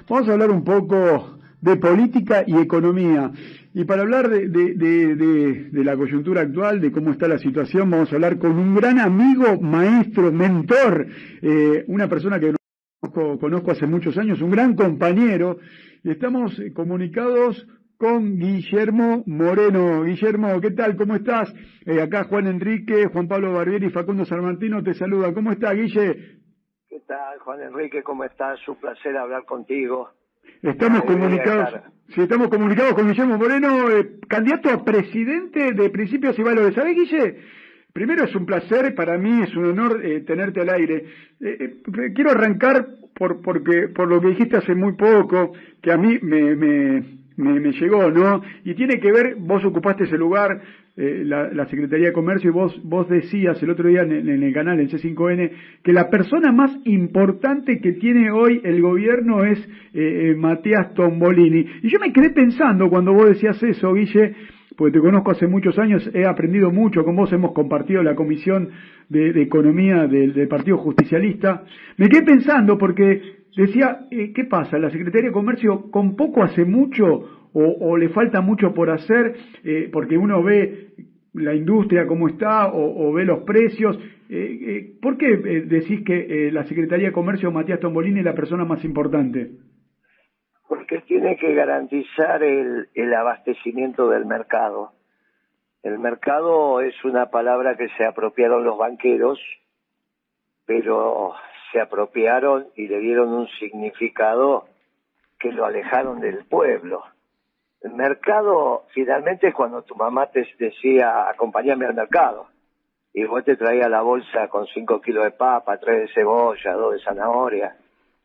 Vamos a hablar un poco de política y economía. Y para hablar de la coyuntura actual, de cómo está la situación, vamos a hablar con un gran amigo, maestro, mentor, una persona que conozco hace muchos años, un gran compañero, y estamos comunicados con Guillermo Moreno. Guillermo, ¿qué tal? ¿Cómo estás? Acá Juan Enrique, Juan Pablo Barbieri y Facundo Sarmantino te saluda. ¿Cómo está, Guille? ¿Qué tal, Juan Enrique? ¿Cómo estás? Un placer hablar contigo. Estamos comunicados, sí, estamos comunicados con Guillermo Moreno, candidato a presidente de Principios y Valores. ¿Sabés, Guille? Primero es un placer, para mí es un honor tenerte al aire. Quiero arrancar por lo que dijiste hace muy poco, que a mí me llegó, ¿no? Y tiene que ver, vos ocupaste ese lugar, la Secretaría de Comercio, y vos decías el otro día en el canal, en C5N, que la persona más importante que tiene hoy el gobierno es Matías Tombolini. Y yo me quedé pensando cuando vos decías eso, Guille, porque te conozco hace muchos años, he aprendido mucho, con vos hemos compartido la comisión de economía del Partido Justicialista. Me quedé pensando porque decía, ¿qué pasa? ¿La Secretaría de Comercio con poco hace mucho o le falta mucho por hacer? Porque uno ve la industria cómo está o ve los precios. ¿Por qué decís que la Secretaría de Comercio, Matías Tombolini, es la persona más importante? Porque tiene que garantizar el abastecimiento del mercado. El mercado es una palabra que se apropiaron los banqueros, pero se apropiaron y le dieron un significado que lo alejaron del pueblo. El mercado finalmente es cuando tu mamá te decía, acompáñame al mercado, y vos te traías la bolsa con 5 kilos de papa, 3 de cebolla, 2 de zanahoria,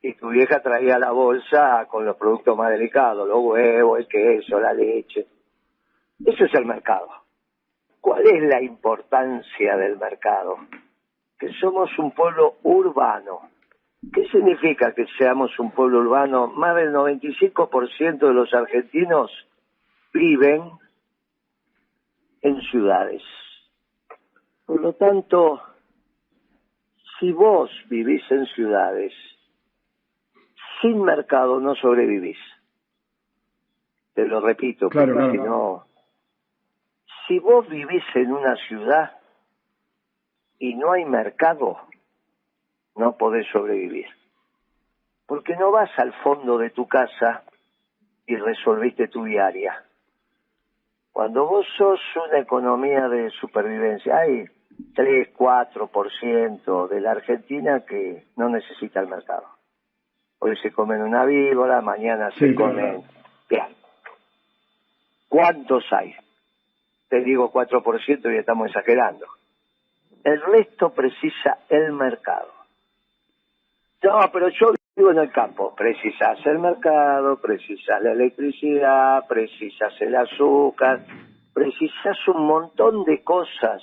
y tu vieja traía la bolsa con los productos más delicados, los huevos, el queso, la leche. Eso es el mercado. ¿Cuál es la importancia del mercado? Que somos un pueblo urbano. ¿Qué significa que seamos un pueblo urbano? Más del 95% de los argentinos viven en ciudades. Por lo tanto, si vos vivís en ciudades, sin mercado no sobrevivís. Te lo repito, Claro, porque claro. si no... Si vos vivís en una ciudad y no hay mercado, no podés sobrevivir. Porque no vas al fondo de tu casa y resolviste tu diaria. Cuando vos sos una economía de supervivencia, hay 3-4% de la Argentina que no necesita el mercado. Hoy se comen una víbora, mañana se comen... Bien. ¿Cuántos hay? Te digo 4% y estamos exagerando. El resto precisa el mercado. No, pero yo vivo en el campo. Precisas el mercado, precisas la electricidad, precisas el azúcar, precisas un montón de cosas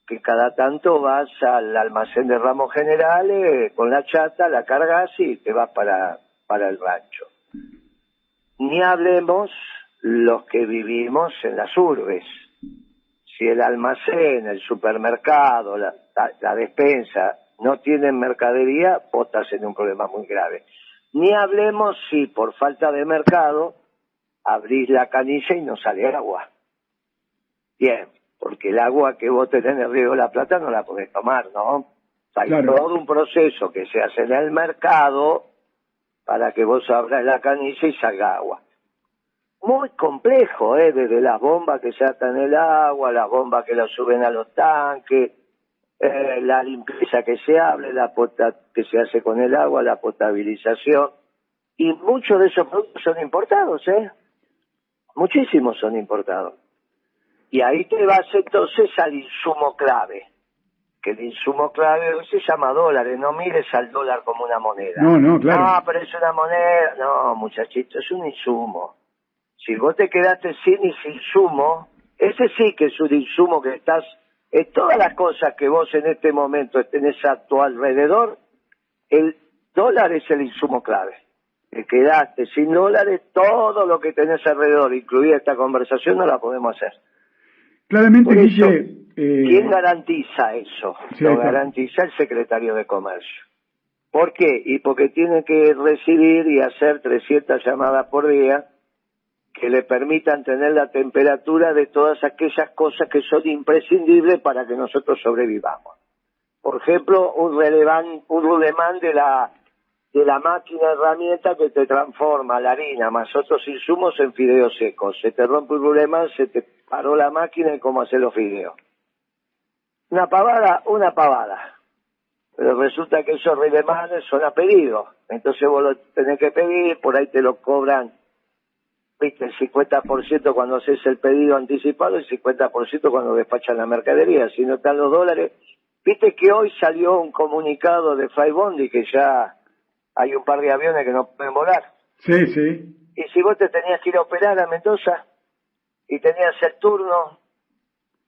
que cada tanto vas al almacén de Ramos Generales con la chata, la cargas y te vas para el rancho. Ni hablemos los que vivimos en las urbes. Si el almacén, el supermercado, la despensa no tienen mercadería, vos estás en un problema muy grave. Ni hablemos si por falta de mercado abrís la canilla y no sale agua. Bien, porque el agua que vos tenés en el Río de la Plata no la podés tomar, ¿no? Hay todo un proceso que se hace en el mercado para que vos abras la canilla y salga agua. Muy complejo, desde las bombas que se atan el agua, las bombas que la suben a los tanques, la limpieza que se hable, que se hace con el agua, la potabilización. Y muchos de esos productos son importados, muchísimos son importados. Y ahí te vas entonces al insumo clave, que el insumo clave hoy se llama dólares. No mires al dólar como una moneda. No, claro. No, pero es una moneda. No, muchachito, es un insumo. Si vos te quedaste sin ese insumo, ese sí que es un insumo que estás... todas las cosas que vos en este momento tenés a tu alrededor, el dólar es el insumo clave. Te quedaste sin dólares, todo lo que tenés alrededor, incluida esta conversación, no la podemos hacer. Claramente, por eso, Guille... ¿quién garantiza eso? Sí, Lo garantiza el secretario de Comercio. ¿Por qué? Y porque tiene que recibir y hacer 300 llamadas por día que le permitan tener la temperatura de todas aquellas cosas que son imprescindibles para que nosotros sobrevivamos. Por ejemplo, un rulemán de la máquina herramienta que te transforma la harina más otros insumos en fideos secos. Se te rompe un rulemán, se te paró la máquina y cómo hacer los fideos. Una pavada. Pero resulta que esos rulemanes son a pedido. Entonces vos lo tenés que pedir, por ahí te lo cobran, viste, el 50% cuando haces el pedido anticipado y el 50% cuando despachan la mercadería. Si no están los dólares. Viste que hoy salió un comunicado de Flybondi que ya hay un par de aviones que no pueden volar. Sí, sí. Y si vos te tenías que ir a operar a Mendoza y tenías el turno,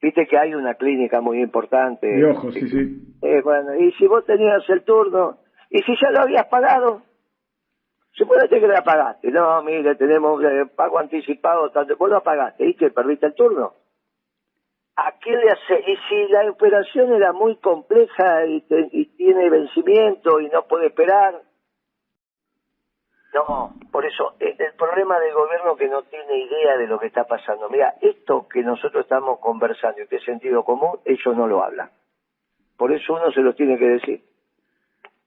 viste que hay una clínica muy importante. De ojos, sí, sí. Bueno, y si vos tenías el turno, y si ya lo habías pagado, suponete que la pagaste. No, mire, tenemos pago anticipado, tanto, vos lo pagaste y que perdiste el turno. ¿A qué le hace? Y si la operación era muy compleja y tiene vencimiento y no puede esperar. No, por eso, el problema del gobierno que no tiene idea de lo que está pasando. Mira, esto que nosotros estamos conversando y que es sentido común, ellos no lo hablan. Por eso uno se los tiene que decir.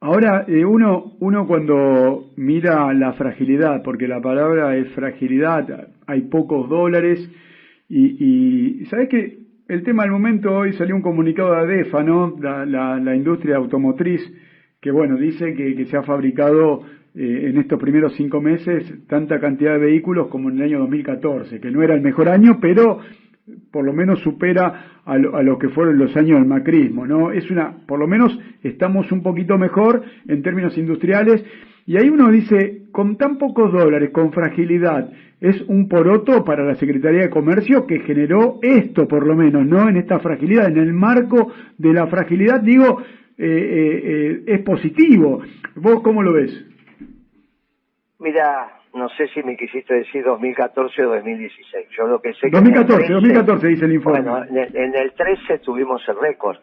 Ahora, uno cuando mira la fragilidad, porque la palabra es fragilidad, hay pocos dólares, y ¿sabés qué? El tema del momento, hoy salió un comunicado de ADEFA, ¿no? La industria automotriz, que bueno, dice que se ha fabricado en estos primeros 5 meses tanta cantidad de vehículos como en el año 2014, que no era el mejor año, pero por lo menos supera a lo que fueron los años del macrismo, ¿no? Por lo menos estamos un poquito mejor en términos industriales, y ahí uno dice, con tan pocos dólares, con fragilidad, es un poroto para la Secretaría de Comercio que generó esto, por lo menos, ¿no? En esta fragilidad, en el marco de la fragilidad, digo, es positivo. ¿Vos cómo lo ves? Mira, no sé si me quisiste decir 2014 o 2016. Yo lo que sé que 2014 dice el informe. Bueno, en el 13 tuvimos el récord.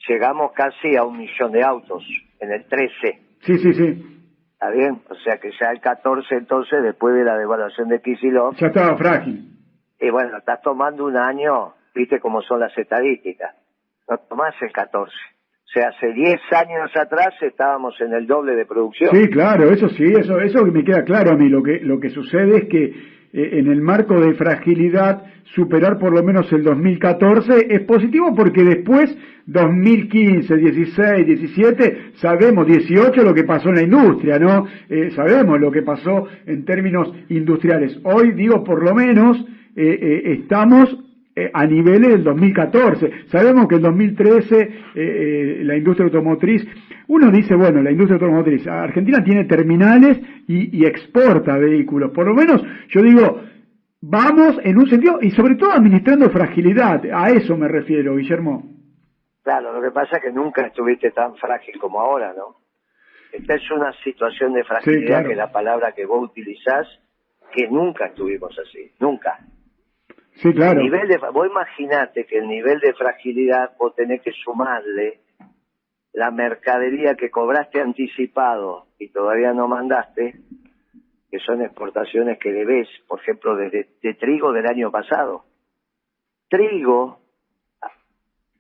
Llegamos casi a 1 millón de autos en el 13. Sí. ¿Está bien? O sea que ya el 14 entonces, después de la devaluación de Kicillof... Ya estaba frágil. Y bueno, estás tomando un año, viste cómo son las estadísticas. No tomás el 14. O sea, hace 10 años atrás estábamos en el doble de producción. Sí, claro, eso sí, eso me queda claro a mí. Lo que sucede es que en el marco de fragilidad, superar por lo menos el 2014 es positivo, porque después, 2015, 16, 17, sabemos, 18, lo que pasó en la industria, ¿no? Sabemos lo que pasó en términos industriales. Hoy, digo, por lo menos, estamos a niveles del 2014. Sabemos que en 2013 la industria automotriz, uno dice, bueno, la industria automotriz, Argentina tiene terminales y exporta vehículos. Por lo menos, yo digo, vamos en un sentido, y sobre todo administrando fragilidad. A eso me refiero, Guillermo. Claro, lo que pasa es que nunca estuviste tan frágil como ahora, ¿no? Esta es una situación de fragilidad, sí, claro, que es la palabra que vos utilizás, que nunca estuvimos así, nunca. Sí, claro. Vos imaginate que el nivel de fragilidad vos tenés que sumarle la mercadería que cobraste anticipado y todavía no mandaste, que son exportaciones que debes, por ejemplo, de trigo del año pasado. Trigo,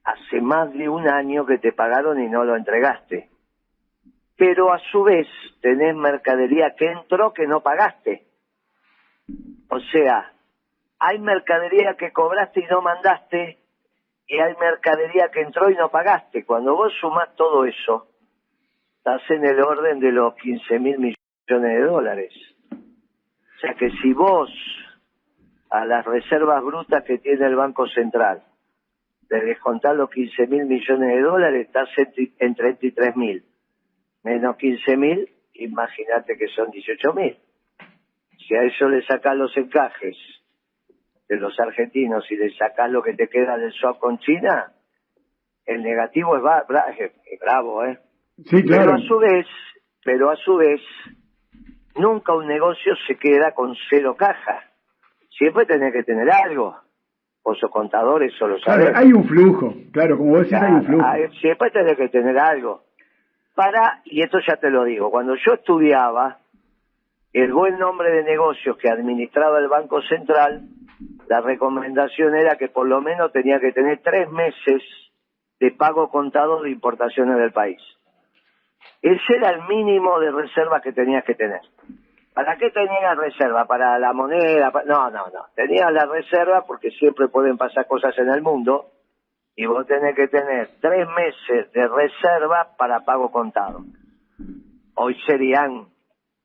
hace más de 1 año que te pagaron y no lo entregaste. Pero a su vez tenés mercadería que entró que no pagaste. O sea, hay mercadería que cobraste y no mandaste, y hay mercadería que entró y no pagaste. Cuando vos sumás todo eso, estás en el orden de los 15.000 millones de dólares. O sea que si vos a las reservas brutas que tiene el Banco Central le descontás los 15.000 millones de dólares, estás en 33.000. Menos 15.000, imagínate que son 18.000. Si a eso le sacás los encajes de los argentinos y le sacás lo que te queda del swap con China, el negativo es bravo, ¿eh? Sí, claro. Pero a su vez, nunca un negocio se queda con 0 caja. Siempre tenés que tener algo. Vos sos contadores, eso lo sabés. Claro, hay un flujo, claro, como vos decís, claro, hay un flujo. Siempre tenés que tener algo. y esto ya te lo digo, cuando yo estudiaba, el buen nombre de negocios que administraba el Banco Central, la recomendación era que por lo menos tenía que tener 3 meses de pago contado de importaciones del país. Ese era el mínimo de reservas que tenías que tener. ¿Para qué tenías reserva? ¿Para la moneda? No. Tenías la reserva porque siempre pueden pasar cosas en el mundo y vos tenés que tener 3 meses de reserva para pago contado. Hoy serían,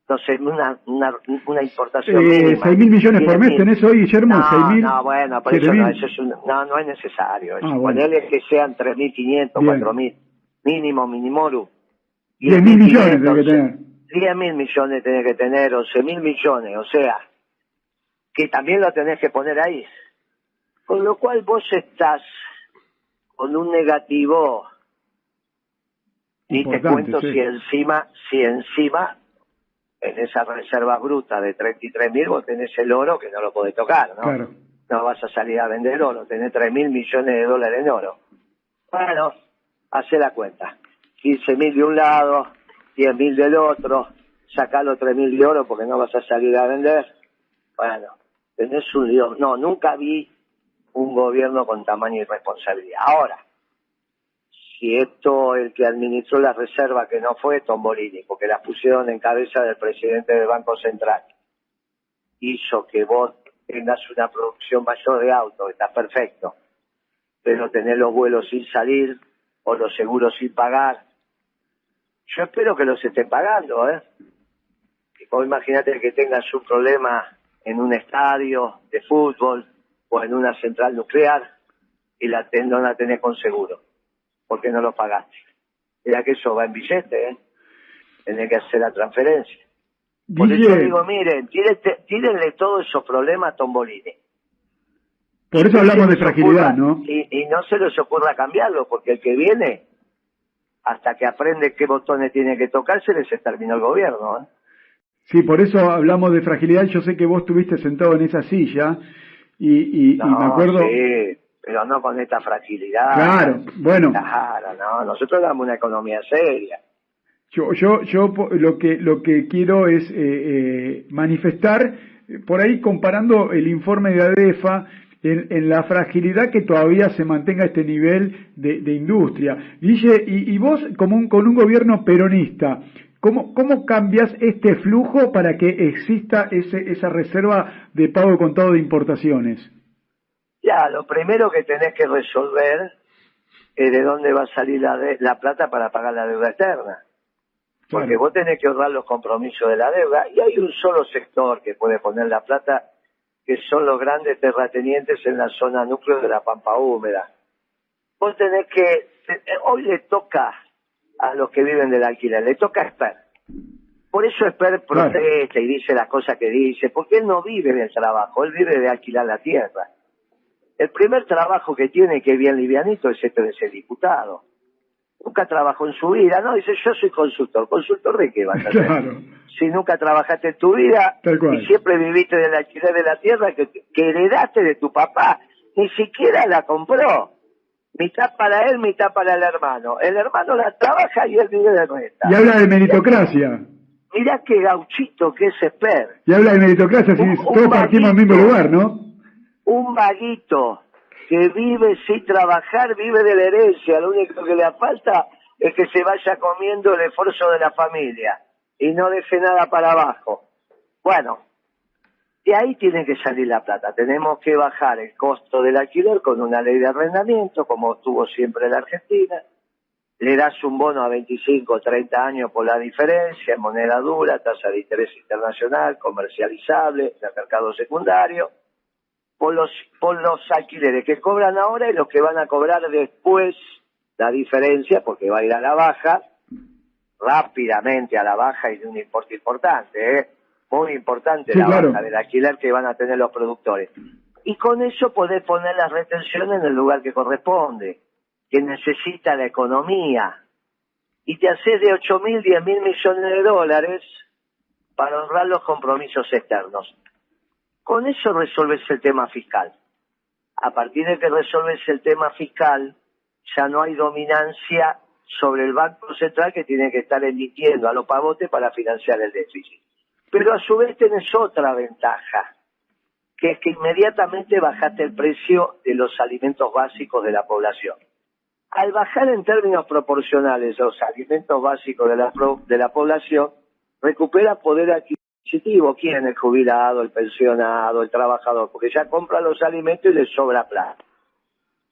no sé, una importación mínima. 6.000 millones por mes tenés hoy, Guillermo. No, 6.000. no, bueno, por eso no, eso es no es necesario. Eso. Bueno. Ponerle que sean 3.500, 4.000, mínimo, minimorum. 10.000 millones tenés que tener. 10.000 millones tenés que tener, 11.000 millones, o sea, que también lo tenés que poner ahí. Con lo cual vos estás con un negativo, y te cuento sí. si encima en esa reserva bruta de 33.000 vos tenés el oro que no lo podés tocar, ¿no? Claro. No vas a salir a vender oro, tenés 3.000 millones de dólares en oro. Bueno, hacé la cuenta. 15.000 de un lado, 10.000 del otro, sacá los 3.000 de oro porque no vas a salir a vender. Bueno, tenés un lío. No, nunca vi un gobierno con tamaño y responsabilidad. Ahora, si esto, el que administró las reservas, que no fue Tombolini, porque las pusieron en cabeza del presidente del Banco Central, hizo que vos tengas una producción mayor de autos, está perfecto, pero tener los vuelos sin salir o los seguros sin pagar, yo espero que los estén pagando, ¿eh? Vos imagínate que tengas un problema en un estadio de fútbol o en una central nuclear y no la tenés con seguro, porque no lo pagaste. Mira que eso va en billete, ¿eh? Tenés que hacer la transferencia. Por eso digo, miren, tírenle todos esos problemas a Tombolini. Por eso hablamos de fragilidad, ¿no? Y no se les ocurra cambiarlo, porque el que viene, hasta que aprende qué botones tiene que tocar, se les terminó el gobierno, ¿eh? Sí, por eso hablamos de fragilidad. Yo sé que vos estuviste sentado en esa silla y me acuerdo... Sí, pero no con esta fragilidad. Claro, bueno. Claro, no, nosotros damos una economía seria. Yo lo que quiero es manifestar, por ahí comparando el informe de ADEFA, en la fragilidad que todavía se mantenga este nivel de industria. Guille, y vos con un gobierno peronista, ¿cómo cambias este flujo para que exista esa reserva de pago contado de importaciones? Ya, lo primero que tenés que resolver es de dónde va a salir la plata para pagar la deuda externa. Porque vos tenés que honrar los compromisos de la deuda y hay un solo sector que puede poner la plata, que son los grandes terratenientes en la zona núcleo de la Pampa Húmeda. Vos tenés que... Hoy le toca a los que viven del alquiler, le toca a Esper. Por eso Esper protesta y dice las cosas que dice, porque él no vive del trabajo, él vive de alquilar la tierra. El primer trabajo que tiene, que es bien livianito, es este de ser diputado. Nunca trabajó en su vida, ¿no? Dice, yo soy consultor. ¿Consultor de qué vas a hacer? Claro. Si nunca trabajaste en tu vida y siempre viviste del alquiler de la tierra que heredaste de tu papá, ni siquiera la compró. Mitad para él, mitad para el hermano. El hermano la trabaja y él vive de renta. Y habla de meritocracia. Mirá qué gauchito que es Esper. Y habla de meritocracia, si todos partimos del mismo lugar, ¿no? Un vaguito que vive sin trabajar, vive de la herencia. Lo único que le falta es que se vaya comiendo el esfuerzo de la familia y no deje nada para abajo. Bueno, de ahí tiene que salir la plata. Tenemos que bajar el costo del alquiler con una ley de arrendamiento, como tuvo siempre la Argentina. Le das un bono a 25 o 30 años por la diferencia, en moneda dura, tasa de interés internacional, comercializable, en el mercado secundario. Por los alquileres que cobran ahora y los que van a cobrar después, la diferencia, porque va a ir a la baja, rápidamente a la baja y de un importe importante, muy importante la baja del alquiler que van a tener los productores. Y con eso podés poner las retenciones en el lugar que corresponde, que necesita la economía. Y te haces de 8.000, 10.000 millones de dólares para honrar los compromisos externos. Con eso resolves el tema fiscal. A partir de que resolves el tema fiscal, ya no hay dominancia sobre el Banco Central, que tiene que estar emitiendo a los pavotes para financiar el déficit. Pero a su vez tenés otra ventaja, que es que inmediatamente bajaste el precio de los alimentos básicos de la población. Al bajar en términos proporcionales los alimentos básicos de la población, recupera poder adquisitivo. ¿Quién? El jubilado, el pensionado, el trabajador, porque ya compra los alimentos y le sobra plata.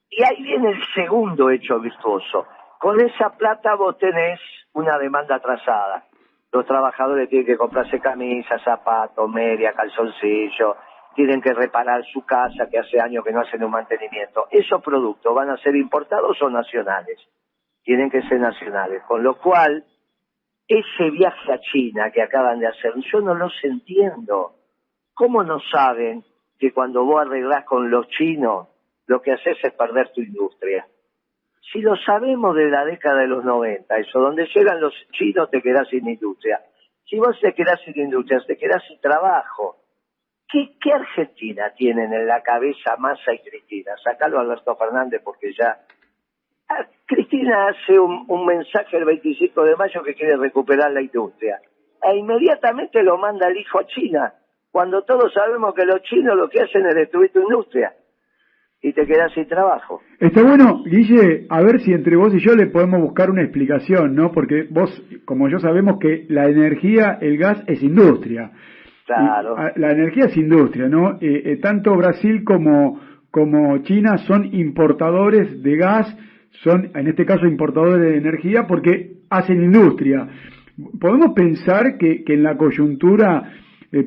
Y ahí viene el segundo hecho virtuoso. Con esa plata vos tenés una demanda atrasada. Los trabajadores tienen que comprarse camisas, zapatos, media, calzoncillo, tienen que reparar su casa, que hace años que no hacen un mantenimiento. ¿Esos productos van a ser importados o nacionales? Tienen que ser nacionales. Con lo cual, ese viaje a China que acaban de hacer, yo no los entiendo. ¿Cómo no saben que cuando vos arreglás con los chinos, lo que haces es perder tu industria? Si lo sabemos de la década de los 90, eso, donde llegan los chinos te quedás sin industria. Si vos te quedás sin industria, te quedás sin trabajo. ¿Qué Argentina tienen en la cabeza Massa y Cristina? Sacalo a Alberto Fernández porque ya... Cristina hace un mensaje el 25 de mayo que quiere recuperar la industria. E inmediatamente lo manda el hijo a China, cuando todos sabemos que los chinos lo que hacen es destruir tu industria. Y te quedas sin trabajo. Está bueno, Guille, a ver si entre vos y yo le podemos buscar una explicación, ¿no? Porque vos, como yo, sabemos que la energía, el gas es industria. Claro. La energía es industria, ¿no? Tanto Brasil como China son importadores de gas, son en este caso importadores de energía porque hacen industria. ¿Podemos pensar que en la coyuntura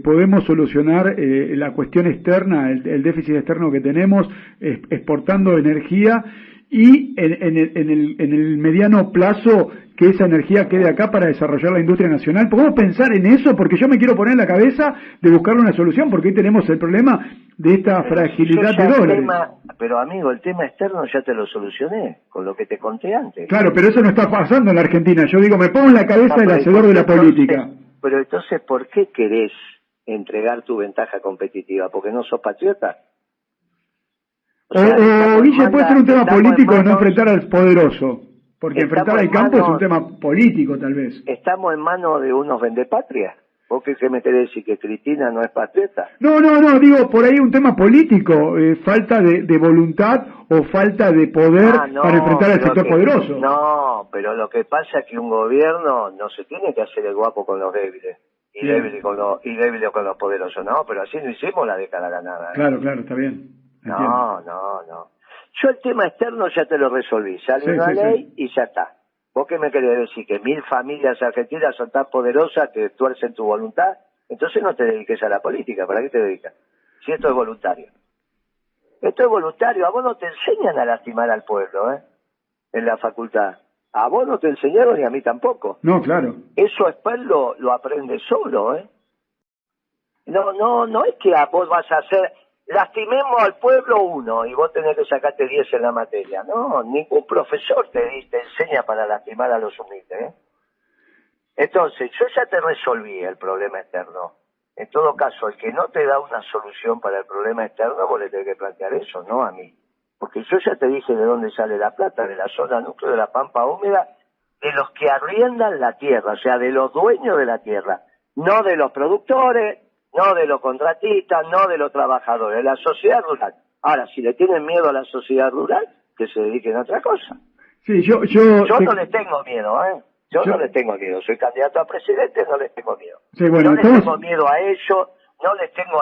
podemos solucionar la cuestión externa, el déficit externo que tenemos, exportando energía y en el mediano plazo que esa energía quede acá para desarrollar la industria nacional? ¿Podemos pensar en eso? Porque yo me quiero poner en la cabeza de buscar una solución, porque hoy tenemos el problema de esta fragilidad de dólares. Pero amigo, el tema externo ya te lo solucioné, con lo que te conté antes. Claro, pero eso no está pasando en la Argentina. Yo digo, me pongo en la cabeza del hacedor de la política. Pero entonces, ¿por qué querés entregar tu ventaja competitiva? ¿Porque no sos patriota? O Guille, puede ser un tema político de no enfrentar al poderoso, porque enfrentar al campo es un tema político tal vez. ¿Estamos en manos de unos vendepatrias? ¿Vos qué me querés decir, que Cristina no es patriota? No, digo, por ahí un tema político, falta de voluntad o falta de poder para enfrentar al sector poderoso. No, pero lo que pasa es que un gobierno no se tiene que hacer el guapo con los débiles. Y débil con los poderosos, no, pero así no hicimos la década ganada. Claro, está bien. No. Yo el tema externo ya te lo resolví, sale una ley y ya está. ¿Vos qué me querés decir? ¿Que 1000 familias argentinas son tan poderosas que tuercen tu voluntad? Entonces no te dediques a la política, ¿para qué te dedicas? Si esto es voluntario. Esto es voluntario, a vos no te enseñan a lastimar al pueblo, en la facultad. A vos no te enseñaron y a mí tampoco. No, claro. Eso después lo aprendes solo, No es que a vos vas a hacer, lastimemos al pueblo 1 y vos tenés que sacarte 10 en la materia. No, ningún profesor te enseña para lastimar a los humildes, Entonces, yo ya te resolví el problema externo. En todo caso, el que no te da una solución para el problema externo, vos le tenés que plantear eso, no a mí. Porque yo ya te dije de dónde sale la plata, de la zona núcleo, de la pampa húmeda, de los que arriendan la tierra, o sea, de los dueños de la tierra, no de los productores, no de los contratistas, no de los trabajadores, de la sociedad rural. Ahora, si le tienen miedo a la sociedad rural, que se dediquen a otra cosa. Sí, yo no les tengo miedo, Yo no les tengo miedo. Soy candidato a presidente, no les tengo miedo. Sí, bueno, no les tengo miedo a ellos, no les tengo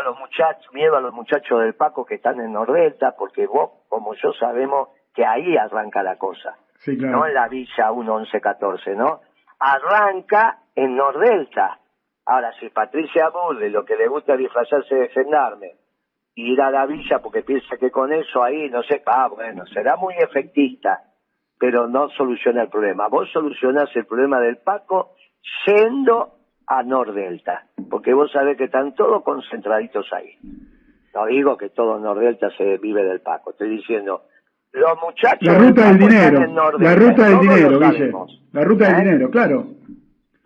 miedo a los muchachos del Paco que están en Nordelta, porque vos, como yo, sabemos que ahí arranca la cosa. Sí, claro. No en la Villa 1-11-14, ¿no? Arranca en Nordelta. Ahora, si Patricia Bullrich lo que le gusta es disfrazarse de gendarme, ir a la villa porque piensa que con eso ahí, no sé, bueno, será muy efectista, pero no soluciona el problema. Vos solucionás el problema del Paco yendo a Nordelta, porque vos sabés que están todos concentraditos ahí. No digo que todo Nordelta se vive del Paco, estoy diciendo, los muchachos... La ruta del dinero, la ruta del dinero, Guille. La ruta del dinero, claro.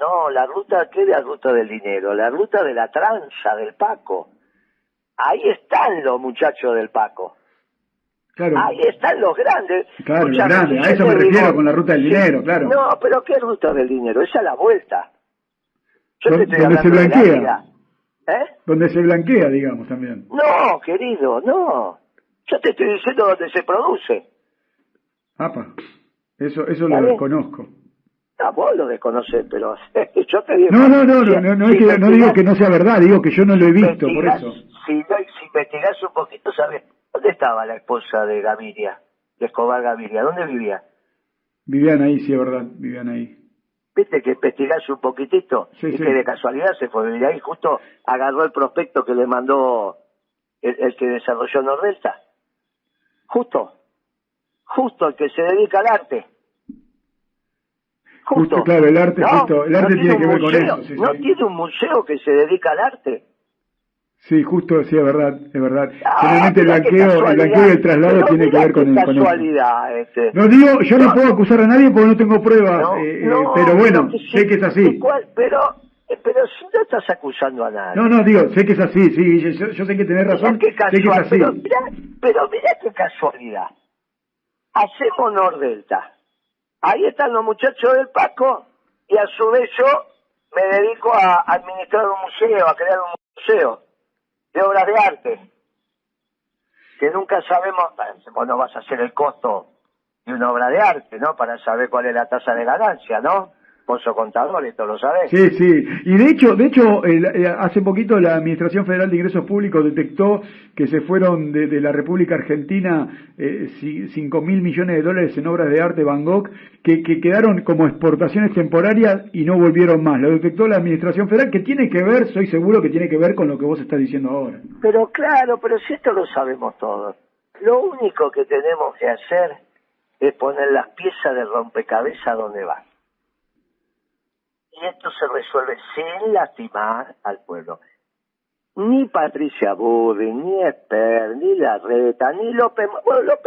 No, la ruta, ¿qué es la ruta del dinero? La ruta de la tranza del Paco. Ahí están los muchachos del Paco. Claro. Ahí están los grandes. Claro, los grandes. A eso me refiero con la ruta del dinero, claro. No, pero ¿qué ruta del dinero? Esa es la vuelta. Yo te estoy donde se hablando de la blanquea. vida. Donde se blanquea, digamos, también. No, querido, no. Yo te estoy diciendo donde se produce. Apa, eso lo desconozco. No, vos lo desconocés, pero yo te digo... No digo que no sea verdad, digo que yo no lo he visto, por eso. Si investigás un poquito, ¿sabes? ¿Dónde estaba la esposa de Gaviria, de Escobar Gaviria? ¿Dónde vivía? Vivían ahí, sí, es verdad, vivían ahí. ¿Viste que investigás un poquitito? Sí, y que de casualidad se fue a vivir ahí, justo agarró el prospecto que le mandó el que desarrolló Nordelta. Justo el que se dedica al arte. Justo claro, el arte, el arte tiene que ver con eso. Tiene un museo que se dedica al arte. Sí, justo, sí, es verdad. Generalmente el blanqueo y el traslado tiene que ver con casualidad, eso. No digo, yo no puedo acusar a nadie porque no tengo pruebas, pero bueno, sé que es así. Pero si no estás acusando a nadie. No, digo, sé que es así, sí, yo sé que tenés razón, sé que es así. Pero mirá qué casualidad. Hacemos Nordelta. Ahí están los muchachos del Paco y a su vez yo me dedico a administrar un museo, a crear un museo de obras de arte, que nunca sabemos, vos no vas a hacer el costo de una obra de arte, ¿no? Para saber cuál es la tasa de ganancia, ¿no? Vos sos contador, esto lo sabés. Sí, y de hecho, hace poquito la Administración Federal de Ingresos Públicos detectó que se fueron de la República Argentina 5.000 millones de dólares en obras de arte Van Gogh, que quedaron como exportaciones temporarias y no volvieron más. Lo detectó la Administración Federal, que tiene que ver, soy seguro que tiene que ver con lo que vos estás diciendo ahora. Pero claro, pero si esto lo sabemos todos. Lo único que tenemos que hacer es poner las piezas del rompecabezas donde van. Y esto se resuelve sin lastimar al pueblo. Ni Patricia Bullrich, ni Esper, ni Larreta, ni López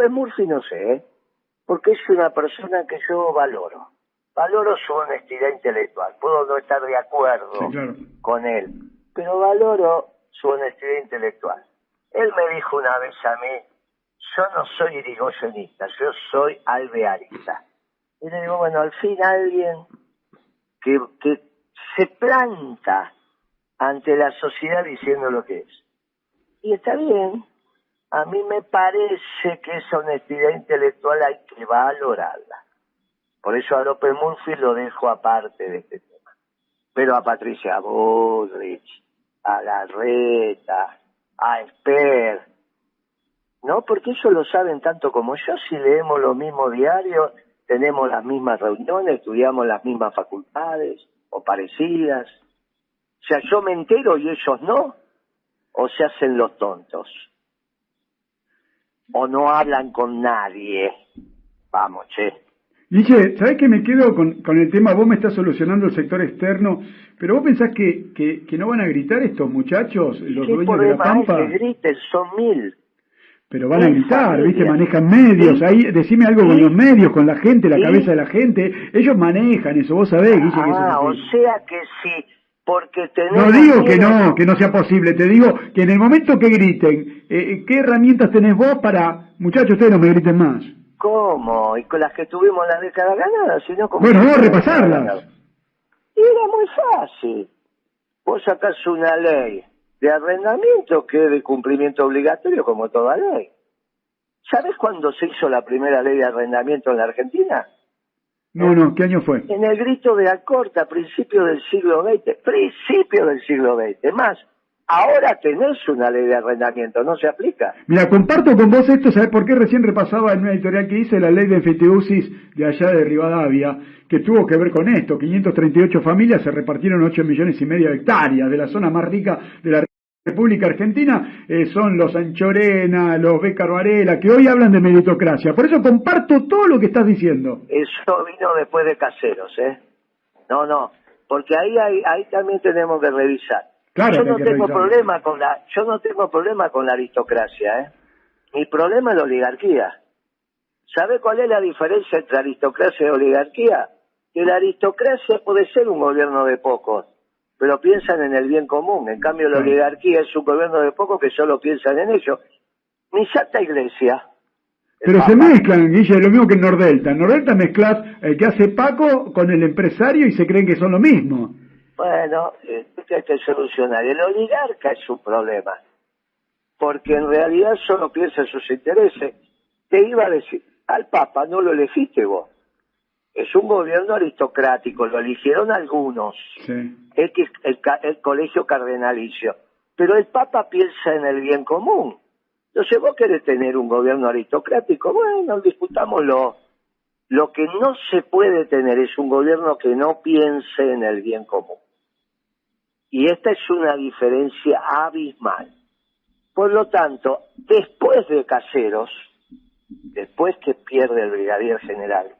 Murphy no sé, porque es una persona que yo valoro. Valoro su honestidad intelectual. Puedo no estar de acuerdo con él, pero valoro su honestidad intelectual. Él me dijo una vez a mí, yo no soy irigoyenista, yo soy alvearista. Y le digo, bueno, al fin alguien que se planta ante la sociedad diciendo lo que es. Y está bien, a mí me parece que esa honestidad intelectual hay que valorarla. Por eso a López Murphy lo dejo aparte de este tema. Pero a Patricia Bullrich, a Larreta, a Esper, ¿no? Porque ellos lo saben tanto como yo, si leemos los mismos diarios, tenemos las mismas reuniones, estudiamos las mismas facultades, o parecidas. O sea, yo me entero y ellos no, o se hacen los tontos, o no hablan con nadie. Vamos, che. Guille, ¿sabés que me quedo con el tema? Vos me estás solucionando el sector externo, pero vos pensás que no van a gritar estos muchachos, los dueños de La Pampa. Que griten, son 1000. Pero van a gritar, ¿viste? Manejan medios. Ahí, decime algo con los medios, con la gente, la cabeza de la gente. Ellos manejan eso, vos sabés, Guille, que eso es así. O sea que sí, porque tenemos... No digo que no sea posible, te digo que en el momento que griten, ¿qué herramientas tenés vos para, muchachos, ustedes no me griten más? ¿Cómo? Y con las que tuvimos la década ganada, sino como... Bueno, vos repasarlas. Y era muy fácil. Vos sacás una ley de arrendamiento que es de cumplimiento obligatorio como toda ley. ¿Sabés cuándo se hizo la primera ley de arrendamiento en la Argentina? No, ¿qué año fue? En el grito de Alcorta, a principios del siglo XX. Principios del siglo XX. Más, ahora tenés una ley de arrendamiento, ¿no se aplica? Mira, comparto con vos esto, ¿sabés por qué? Recién repasaba en una editorial que hice la ley de enfiteusis de allá de Rivadavia, que tuvo que ver con esto. 538 familias se repartieron 8,5 millones de hectáreas de la zona más rica de la República Argentina, son los Anchorena, los Bécaro Varela, que hoy hablan de meritocracia. Por eso comparto todo lo que estás diciendo. Eso vino después de Caseros, ¿eh? No, porque ahí también tenemos que revisar. Claro, yo no tengo problema con la aristocracia, ¿eh? Mi problema es la oligarquía. ¿Sabe cuál es la diferencia entre aristocracia y oligarquía? Que la aristocracia puede ser un gobierno de pocos, pero piensan en el bien común. En cambio, la oligarquía es un gobierno de pocos que solo piensan en ellos. Mi Santa Iglesia Pero se mezclan, Guille, lo mismo que en Nordelta. En Nordelta mezclas el que hace Paco con el empresario y se creen que son lo mismo. Bueno, hay que solucionar. El oligarca es un problema, porque en realidad solo piensa en sus intereses. Te iba a decir, al Papa no lo elegiste vos. Es un gobierno aristocrático, lo eligieron algunos, Sí. el colegio cardenalicio. Pero el Papa piensa en el bien común. Entonces, vos querés tener un gobierno aristocrático, bueno, discutámoslo. Lo que no se puede tener es un gobierno que no piense en el bien común. Y esta es una diferencia abismal. Por lo tanto, después de Caseros, después que pierde el brigadier general,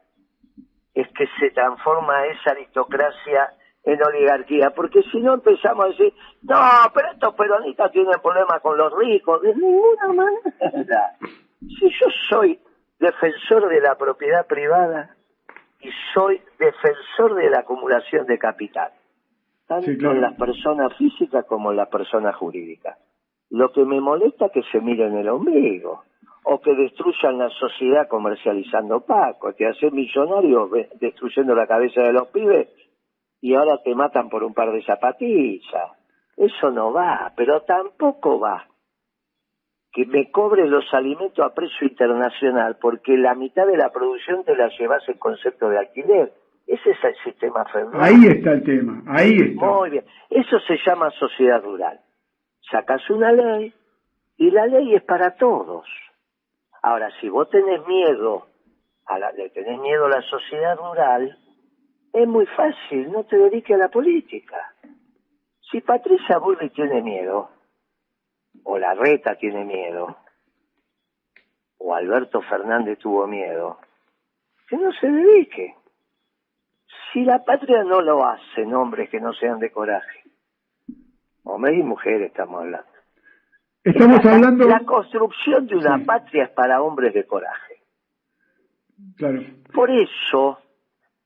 es que se transforma esa aristocracia en oligarquía, porque si no empezamos a decir, no, pero estos peronistas tienen problemas con los ricos, de ninguna manera. Si yo soy defensor de la propiedad privada y soy defensor de la acumulación de capital, tanto Sí, claro. en las personas físicas como en las personas jurídicas. Lo que me molesta es que se miren el ombligo, o que destruyan la sociedad comercializando Paco, que hacen millonarios destruyendo la cabeza de los pibes y ahora te matan por un par de zapatillas. Eso no va, pero tampoco va que me cobre los alimentos a precio internacional porque la mitad de la producción te la llevas en concepto de alquiler. Ese es el sistema feudal. Ahí está el tema, ahí está. Muy bien. Eso se llama sociedad rural. Sacas una ley y la ley es para todos. Ahora, si vos tenés miedo, le tenés miedo a la sociedad rural, es muy fácil, no te dediques a la política. Si Patricia Bullrich tiene miedo, o Larreta tiene miedo, o Alberto Fernández tuvo miedo, que no se dedique. Si la patria no lo hacen hombres que no sean de coraje, hombres y mujeres estamos hablando. Estamos hablando... La construcción de una Sí. patria es para hombres de coraje. Claro. Por eso,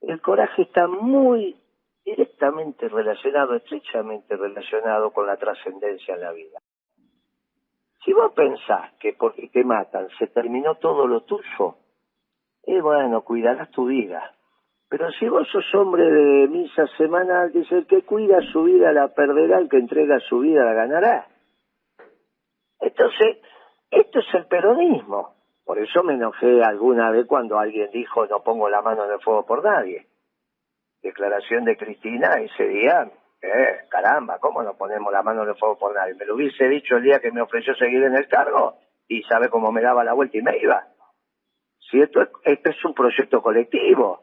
el coraje está muy directamente relacionado, estrechamente relacionado con la trascendencia en la vida. Si vos pensás que porque te matan se terminó todo lo tuyo, bueno, cuidarás tu vida. Pero si vos sos hombre de misa semanal, dice el que cuida su vida la perderá, el que entrega su vida la ganará. Entonces, esto es el peronismo. Por eso me enojé alguna vez cuando alguien dijo no pongo la mano en el fuego por nadie. Declaración de Cristina ese día, caramba, ¿cómo no ponemos la mano en el fuego por nadie? Me lo hubiese dicho el día que me ofreció seguir en el cargo y sabe cómo me daba la vuelta y me iba. Si esto es un proyecto colectivo,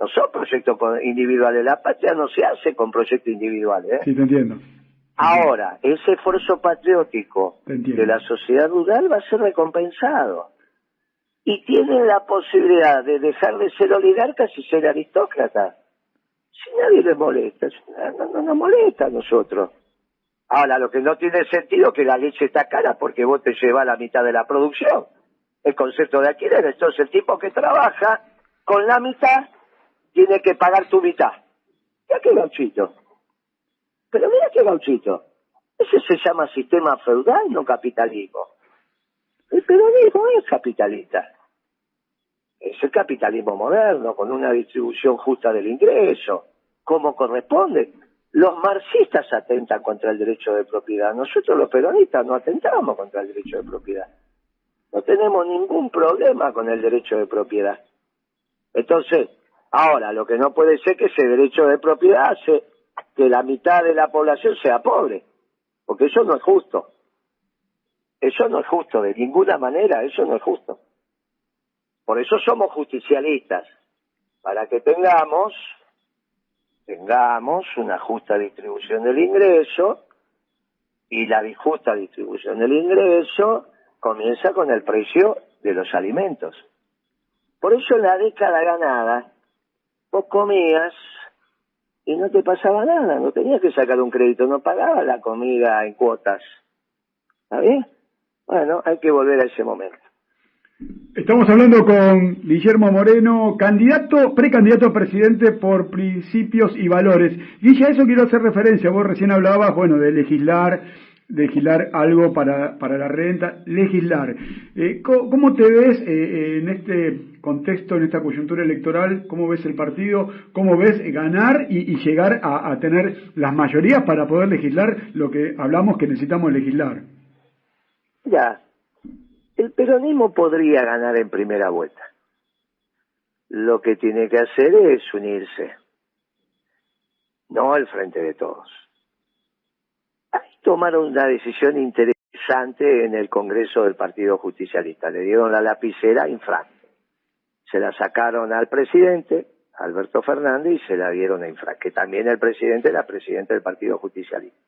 no son proyectos individuales. La patria no se hace con proyectos individuales. Sí, te entiendo. Ahora, ese esfuerzo patriótico de la sociedad rural va a ser recompensado. Y tienen la posibilidad de dejar de ser oligarcas y ser aristócratas. Si nadie les molesta, no nos molesta a nosotros. Ahora, lo que no tiene sentido es que la leche está cara porque vos te llevas la mitad de la producción. El concepto de alquiler. Entonces, el tipo que trabaja con la mitad tiene que pagar tu mitad. Mira qué gauchito. Pero mira qué gauchito. Ese se llama sistema feudal, no capitalismo. El peronismo es capitalista. Es el capitalismo moderno, con una distribución justa del ingreso, como corresponde. Los marxistas atentan contra el derecho de propiedad. Nosotros los peronistas no atentamos contra el derecho de propiedad. No tenemos ningún problema con el derecho de propiedad. Entonces, ahora, lo que no puede ser que ese derecho de propiedad hace que la mitad de la población sea pobre, porque eso no es justo. Eso no es justo, de ninguna manera, eso no es justo. Por eso somos justicialistas, para que tengamos una justa distribución del ingreso, y la justa distribución del ingreso comienza con el precio de los alimentos. Por eso en la década ganada, vos comías y no te pasaba nada, no tenías que sacar un crédito, no pagabas la comida en cuotas. ¿Está bien? Bueno, hay que volver a ese momento. Estamos hablando con Guillermo Moreno, precandidato a presidente por Principios y Valores. Guille, a eso quiero hacer referencia. Vos recién hablabas, bueno, de legislar legislar algo para la renta, legislar. ¿Cómo te ves en este contexto, en esta coyuntura electoral? ¿Cómo ves el partido? ¿Cómo ves ganar y llegar a tener las mayorías para poder legislar lo que hablamos que necesitamos legislar? Ya, el peronismo podría ganar en primera vuelta. Lo que tiene que hacer es unirse, no al frente de todos. Ahí tomaron una decisión interesante en el Congreso del Partido Justicialista. Le dieron la lapicera a Infran. Se la sacaron al presidente, Alberto Fernández, y se la dieron a Infran, que también el presidente era presidente del Partido Justicialista.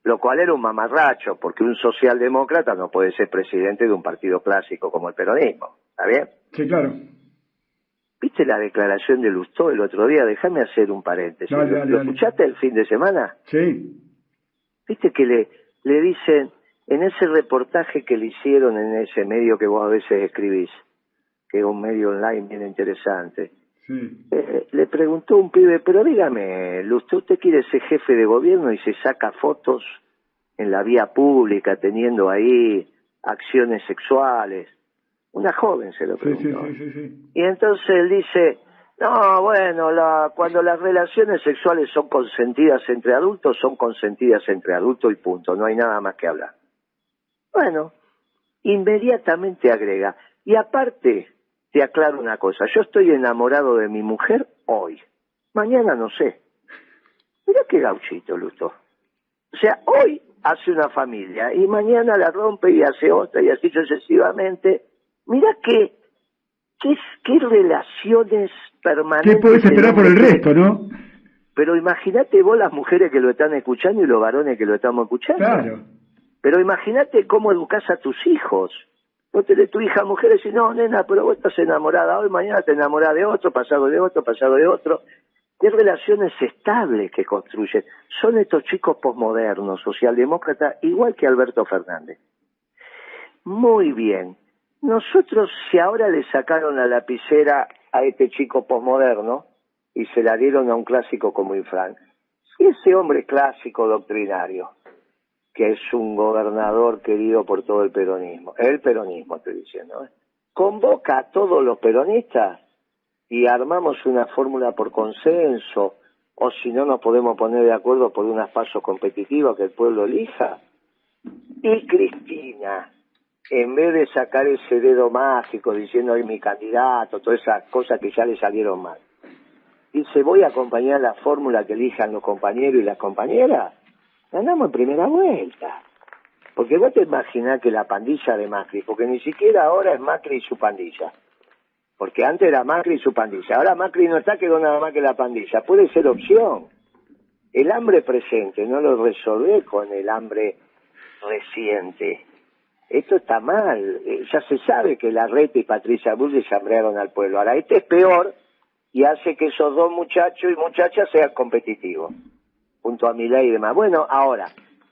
Lo cual era un mamarracho, porque un socialdemócrata no puede ser presidente de un partido clásico como el peronismo. ¿Está bien? Sí, claro. ¿Viste la declaración de Lustó el otro día? Déjame hacer un paréntesis. ¿Lo escuchaste el fin de semana? Sí. ¿Viste que le dicen, en ese reportaje que le hicieron en ese medio que vos a veces escribís, que es un medio online bien interesante, sí. Le preguntó un pibe, pero dígame, Lustó, ¿usted quiere ser jefe de gobierno y se saca fotos en la vía pública teniendo ahí acciones sexuales? Una joven se lo preguntó. Sí. Y entonces él dice, no, bueno, cuando las relaciones sexuales son consentidas entre adultos, son consentidas entre adultos y punto, no hay nada más que hablar. Bueno, inmediatamente agrega, y aparte, te aclaro una cosa, yo estoy enamorado de mi mujer hoy, mañana no sé. Mirá qué gauchito, Lustó. O sea, hoy hace una familia y mañana la rompe y hace otra y así sucesivamente. Mirá qué relaciones permanentes. ¿Qué podés esperar por el resto, no? Pero imagínate vos las mujeres que lo están escuchando y los varones que lo estamos escuchando. Claro. Pero imagínate cómo educás a tus hijos. Vos tenés tu hija mujer y decís, no, nena, pero vos estás enamorada hoy, mañana te enamorás de otro, pasado de otro, pasado de otro. ¿Qué relaciones estables que construyen? Son estos chicos posmodernos, socialdemócratas, igual que Alberto Fernández. Muy bien. Nosotros, si ahora le sacaron la lapicera a este chico posmoderno y se la dieron a un clásico como Infran, si ese hombre clásico doctrinario, que es un gobernador querido por todo el peronismo estoy diciendo, convoca a todos los peronistas y armamos una fórmula por consenso, o si no nos podemos poner de acuerdo por unas pasos competitivos que el pueblo elija, y Cristina, en vez de sacar ese dedo mágico diciendo es mi candidato, todas esas cosas que ya le salieron mal, dice voy a acompañar la fórmula que elijan los compañeros y las compañeras, ganamos en primera vuelta. Porque vos te imaginás que la pandilla de Macri, porque ni siquiera ahora es Macri y su pandilla, porque antes era Macri y su pandilla, ahora Macri no está, quedó nada más que la pandilla, puede ser opción. El hambre presente no lo resolvé con el hambre reciente. Esto está mal, ya se sabe que Larreta y Patricia Bullrich hambrearon al pueblo. Ahora este es peor y hace que esos dos muchachos y muchachas sean competitivos, junto a Milei y demás. Bueno, ahora,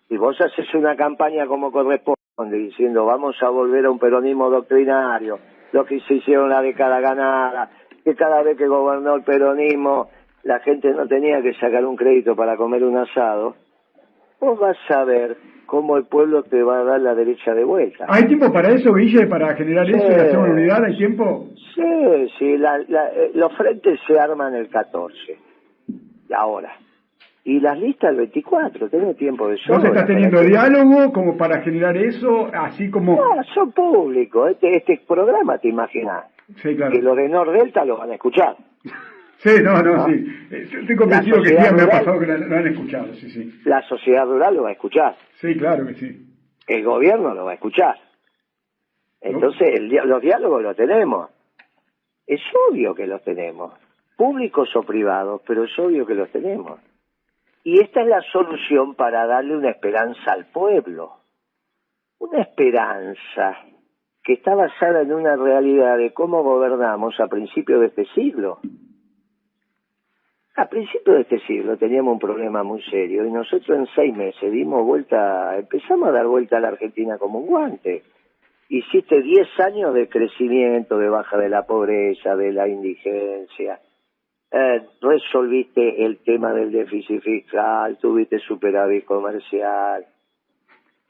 si vos haces una campaña como corresponde, diciendo vamos a volver a un peronismo doctrinario, lo que se hicieron la década ganada, que cada vez que gobernó el peronismo la gente no tenía que sacar un crédito para comer un asado, vos vas a ver cómo el pueblo te va a dar la derecha de vuelta. ¿Hay tiempo para eso, Guille, para generar eso y hacer una unidad? ¿Hay tiempo? Sí, los frentes se arman el 14, ahora. Y las listas el 24, tenés tiempo de sobra. ¿Vos estás teniendo diálogo como para generar eso, así como...? No, son públicos. Este programa, te imaginas, sí, claro, que los de Nordelta los van a escuchar. Sí, no, sí. Estoy convencido que sí, me ha pasado que lo han escuchado, sí. La sociedad rural lo va a escuchar. Sí, claro que sí. El gobierno lo va a escuchar. Entonces, los diálogos los tenemos. Es obvio que los tenemos. Públicos o privados, pero es obvio que los tenemos. Y esta es la solución para darle una esperanza al pueblo. Una esperanza que está basada en una realidad de cómo gobernamos a principios de este siglo. A principios de este siglo teníamos un problema muy serio y nosotros en 6 meses empezamos a dar vuelta a la Argentina como un guante. Hiciste 10 años de crecimiento, de baja de la pobreza, de la indigencia. Resolviste el tema del déficit fiscal, tuviste superávit comercial.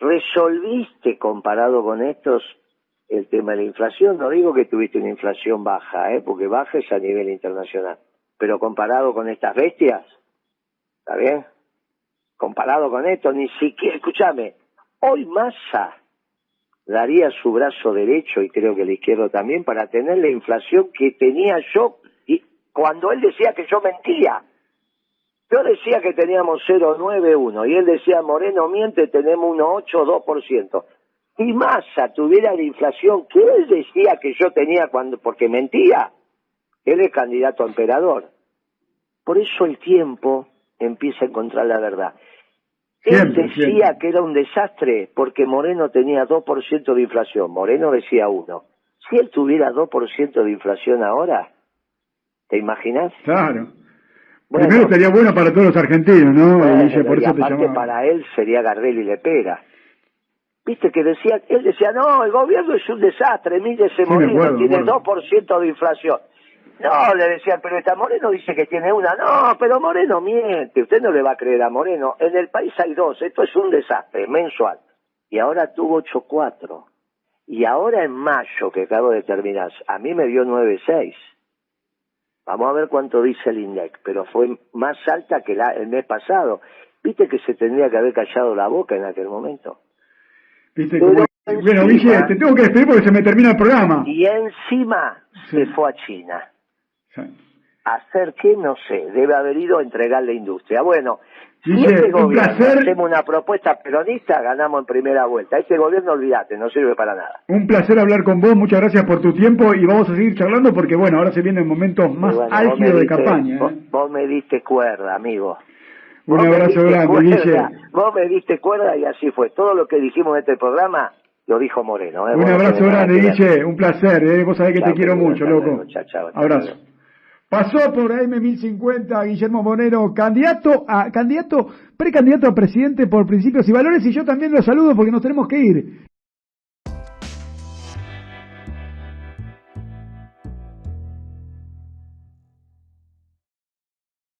¿Resolviste comparado con estos el tema de la inflación? No digo que tuviste una inflación baja, porque baja es a nivel internacional. Pero comparado con estas bestias, ¿está bien? Comparado con esto, ni siquiera, escúchame, hoy Massa daría su brazo derecho, y creo que el izquierdo también, para tener la inflación que tenía yo, y cuando él decía que yo mentía. Yo decía que teníamos 0,91 y él decía, Moreno miente, tenemos 1,8 o 2%. Si Massa tuviera la inflación que él decía que yo tenía porque mentía, él es candidato a emperador. Por eso el tiempo empieza a encontrar la verdad. Él decía que era un desastre porque Moreno tenía 2% de inflación. Moreno decía 1. Si él tuviera 2% de inflación ahora, ¿te imaginas? Claro. Bueno, primero sería bueno para todos los argentinos, ¿no? Bueno, por y eso te aparte llamaba. para él sería Gardel y Lepera. Viste que él decía, no, el gobierno es un desastre, mire ese Moreno, tiene 2% de inflación. No, le decía el periodista, Moreno dice que tiene 1. No, pero Moreno miente, usted no le va a creer a Moreno. En el país hay 2, esto es un desastre mensual. Y ahora tuvo 8,4. Y ahora en mayo, que acabo de terminar, a mí me dio 9,6. Vamos a ver cuánto dice el INDEC, pero fue más alta que el mes pasado. ¿Viste que se tendría que haber callado la boca en aquel momento? ¿Viste cómo? Bueno, Guille, te tengo que despedir porque se me termina el programa. Y encima se fue a China. Sí. ¿Hacer qué? No sé. Debe haber ido a entregar la industria. Bueno, Guille, si este gobierno placer. hacemos una propuesta peronista, ganamos en primera vuelta. Este gobierno, olvídate, no sirve para nada. Un placer hablar con vos, muchas gracias por tu tiempo y vamos a seguir charlando porque, bueno, ahora se vienen momentos más álgidos de campaña. Vos me diste cuerda, amigo. Un abrazo grande, Guille. Vos me diste cuerda y así fue. Todo lo que dijimos en este programa lo dijo Moreno. Un abrazo grande, Guille. Un placer. Vos sabés que te quiero mucho, loco. Chao, abrazo. Pasó por AM1050 Guillermo Moreno, precandidato a presidente por Principios y Valores, y yo también lo saludo porque nos tenemos que ir.